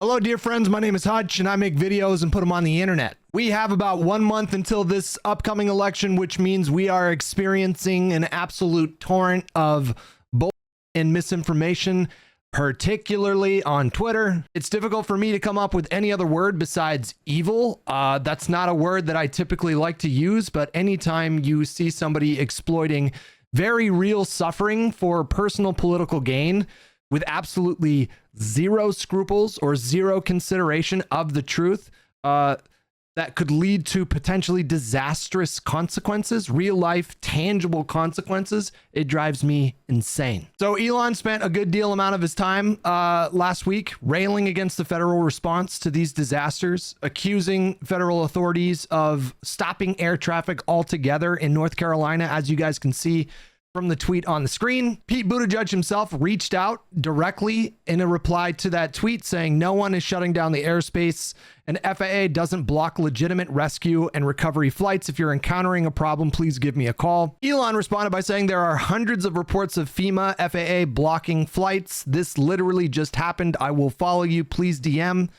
Hello, dear friends. My name is Hutch, and I make videos and put them on the internet. We have about 1 month until this upcoming election, which means we are experiencing an absolute torrent of bull and misinformation, particularly on Twitter. It's difficult for me to come up with any other word besides evil. That's not a word that I typically like to use, but anytime you see somebody exploiting very real suffering for personal political gain, with absolutely zero scruples or zero consideration of the truth, that could lead to potentially disastrous consequences, real life, tangible consequences. It drives me insane. So Elon spent a good deal amount of his time last week railing against the federal response to these disasters, accusing federal authorities of stopping air traffic altogether in North Carolina, as you guys can see from the tweet on the screen. Pete Buttigieg himself reached out directly in a reply to that tweet saying no one is shutting down the airspace and FAA doesn't block legitimate rescue and recovery flights. If you're encountering a problem, please give me a call. Elon responded by saying there are hundreds of reports of FEMA, FAA blocking flights. This literally just happened. I will follow you. Please DM.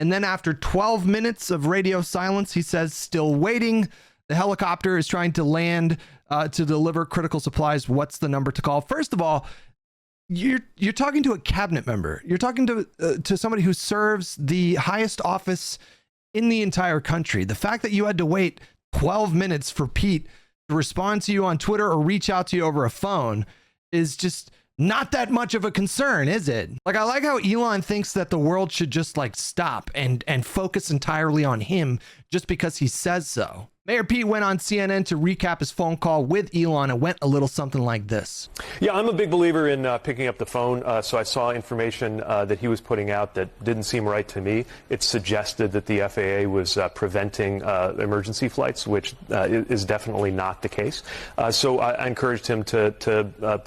And then after 12 minutes of radio silence, he says, still waiting. The helicopter is trying to land to deliver critical supplies. What's the number to call? First of all, you're talking to a cabinet member. You're talking to somebody who serves the highest office in the entire country. The fact that you had to wait 12 minutes for Pete to respond to you on Twitter or reach out to you over a phone is just not that much of a concern, is it? Like, I like how Elon thinks that the world should just like stop and focus entirely on him just because he says so. Mayor Pete went on CNN to recap his phone call with Elon and went a little something like this. Yeah, I'm a big believer in picking up the phone. So I saw information that he was putting out that didn't seem right to me. It suggested that the FAA was preventing emergency flights, which is definitely not the case. So I encouraged him to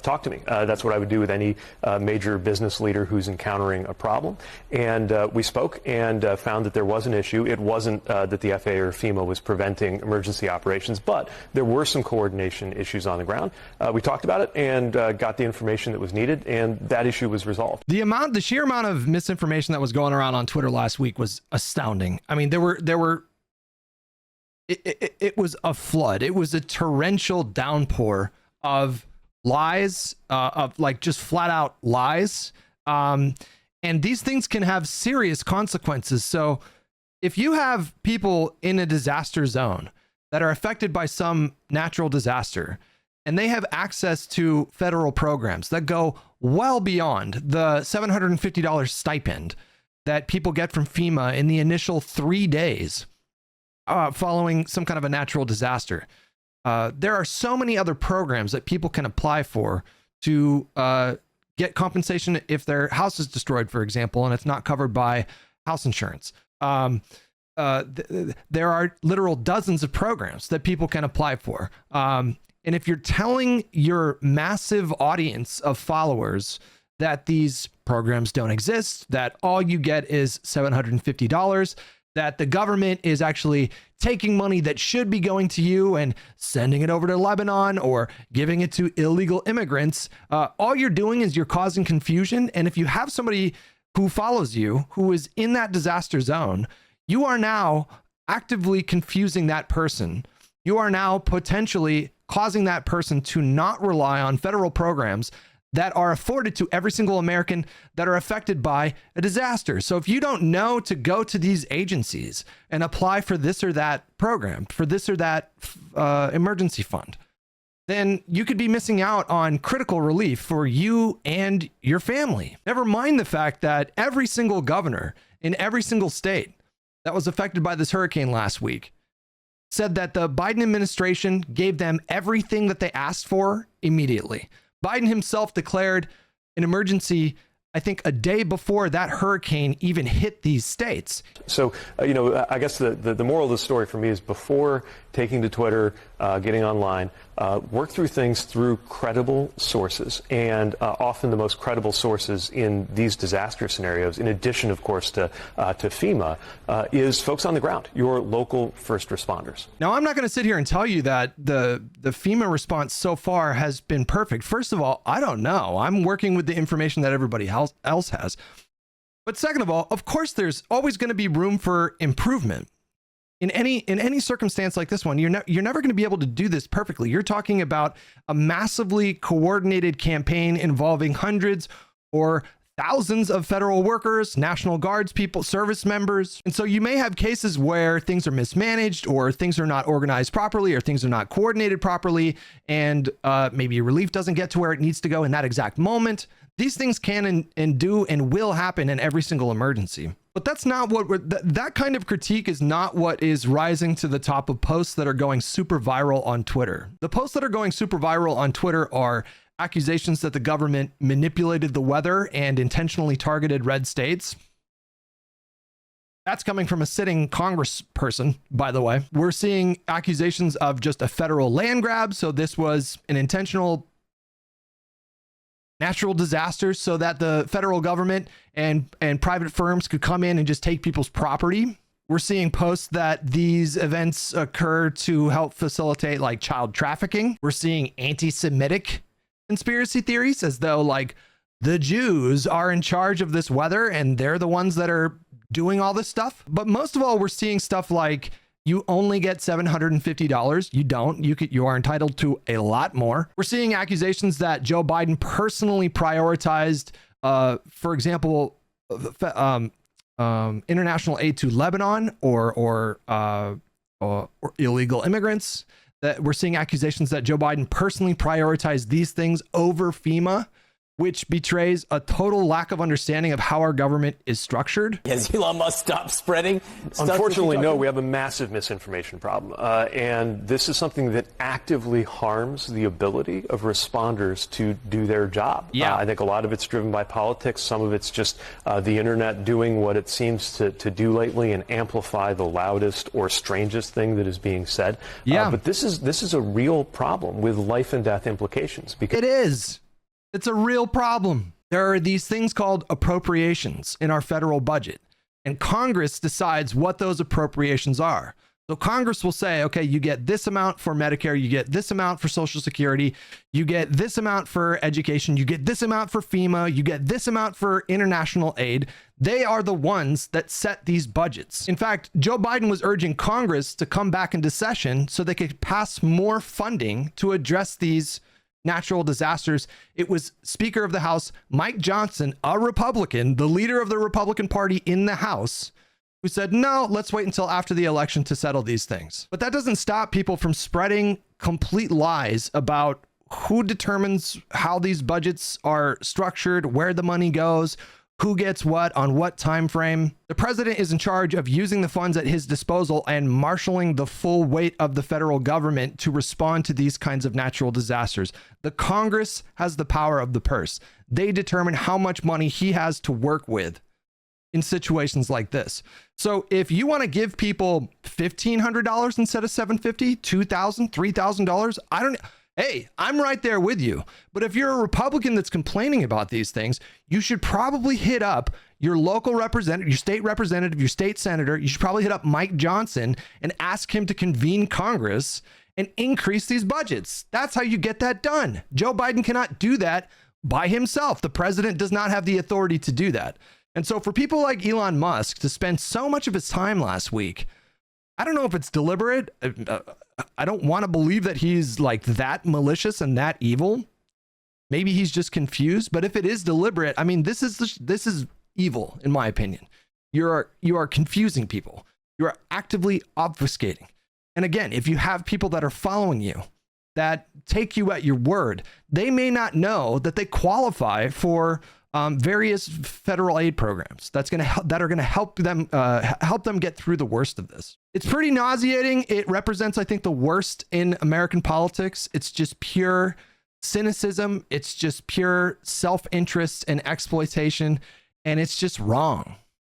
talk to me. That's what I would do with any major business leader who's encountering a problem. And we spoke and found that there was an issue. It wasn't that the FAA or FEMA was preventing emergency operations, but there were some coordination issues on the ground. We talked about it and got the information that was needed, and that issue was resolved. The sheer amount of misinformation that was going around on Twitter last week was astounding. I mean, it was a flood. It was a torrential downpour of lies, of like just flat out lies. And these things can have serious consequences. So if you have people in a disaster zone that are affected by some natural disaster, and they have access to federal programs that go well beyond the $750 stipend that people get from FEMA in the initial 3 days following some kind of a natural disaster. There are so many other programs that people can apply for to get compensation if their house is destroyed, for example, and it's not covered by house insurance. There are literal dozens of programs that people can apply for. And if you're telling your massive audience of followers that these programs don't exist, that all you get is $750, that the government is actually taking money that should be going to you and sending it over to Lebanon or giving it to illegal immigrants, all you're doing is you're causing confusion. And if you have somebody who follows you, who is in that disaster zone, you are now actively confusing that person. You are now potentially causing that person to not rely on federal programs that are afforded to every single American that are affected by a disaster. So if you don't know to go to these agencies and apply for this or that program, for this or that emergency fund, then you could be missing out on critical relief for you and your family. Never mind the fact that every single governor in every single state that was affected by this hurricane last week said that the Biden administration gave them everything that they asked for immediately. Biden himself declared an emergency, I think, a day before that hurricane even hit these states. So, I guess the moral of the story for me is before taking to Twitter, getting online, work through things through credible sources, and often the most credible sources in these disaster scenarios, in addition, of course, to FEMA, is folks on the ground, your local first responders. Now, I'm not going to sit here and tell you that the FEMA response so far has been perfect. First of all, I don't know. I'm working with the information that everybody else has. But second of all, of course, there's always going to be room for improvement. In any circumstance like this one, you're never going to be able to do this perfectly. You're talking about a massively coordinated campaign involving hundreds or thousands of federal workers, National Guards people, service members. And so you may have cases where things are mismanaged or things are not organized properly or things are not coordinated properly, and maybe relief doesn't get to where it needs to go in that exact moment. These things can and do and will happen in every single emergency. But that's not what that kind of critique is not what is rising to the top of posts that are going super viral on Twitter. The posts that are going super viral on Twitter are accusations that the government manipulated the weather and intentionally targeted red states. That's coming from a sitting congressperson, by the way. We're seeing accusations of just a federal land grab. So this was an intentional natural disasters so that the federal government and private firms could come in and just take people's property. We're seeing posts that these events occur to help facilitate like child trafficking. We're seeing anti-Semitic conspiracy theories as though like the Jews are in charge of this weather and they're the ones that are doing all this stuff. But most of all, we're seeing stuff like you only get $750. You don't. You are entitled to a lot more. We're seeing accusations that Joe Biden personally prioritized, for example, international aid to Lebanon or illegal immigrants. That we're seeing accusations that Joe Biden personally prioritized these things over FEMA, which betrays a total lack of understanding of how our government is structured. Has Elon Musk stopped spreading? Unfortunately, no. We have a massive misinformation problem. And this is something that actively harms the ability of responders to do their job. Yeah. I think a lot of it's driven by politics. Some of it's just the internet doing what it seems to do lately and amplify the loudest or strangest thing that is being said. Yeah. But this is a real problem with life and death implications. Because it is. It's a real problem. There are these things called appropriations in our federal budget, and Congress decides what those appropriations are. So Congress will say, okay, you get this amount for Medicare, you get this amount for Social Security, you get this amount for education, you get this amount for FEMA, you get this amount for international aid. They are the ones that set these budgets. In fact, Joe Biden was urging Congress to come back into session so they could pass more funding to address these natural disasters. It was Speaker of the House, Mike Johnson, a Republican, the leader of the Republican Party in the House, who said, no, let's wait until after the election to settle these things. But that doesn't stop people from spreading complete lies about who determines how these budgets are structured, where the money goes, who gets what on what time frame. The president is in charge of using the funds at his disposal and marshaling the full weight of the federal government to respond to these kinds of natural disasters. The Congress has the power of the purse. They determine how much money he has to work with in situations like this. So if you want to give people $1,500 instead of $750, $2,000, $3,000, hey, I'm right there with you. But if you're a Republican that's complaining about these things, you should probably hit up your local representative, your state representative, your state senator. You should probably hit up Mike Johnson and ask him to convene Congress and increase these budgets. That's how you get that done. Joe Biden cannot do that by himself. The president does not have the authority to do that. And so for people like Elon Musk to spend so much of his time last week, I don't know if it's deliberate. I don't want to believe that he's like that malicious and that evil. Maybe he's just confused. But if it is deliberate, I mean, this is evil, in my opinion. You are confusing people. You are actively obfuscating. And again, if you have people that are following you, that take you at your word, they may not know that they qualify for various federal aid programs that are going to help them get through the worst of this. It's pretty nauseating. It represents, I think, the worst in American politics. It's just pure cynicism. It's just pure self-interest and exploitation, and it's just wrong.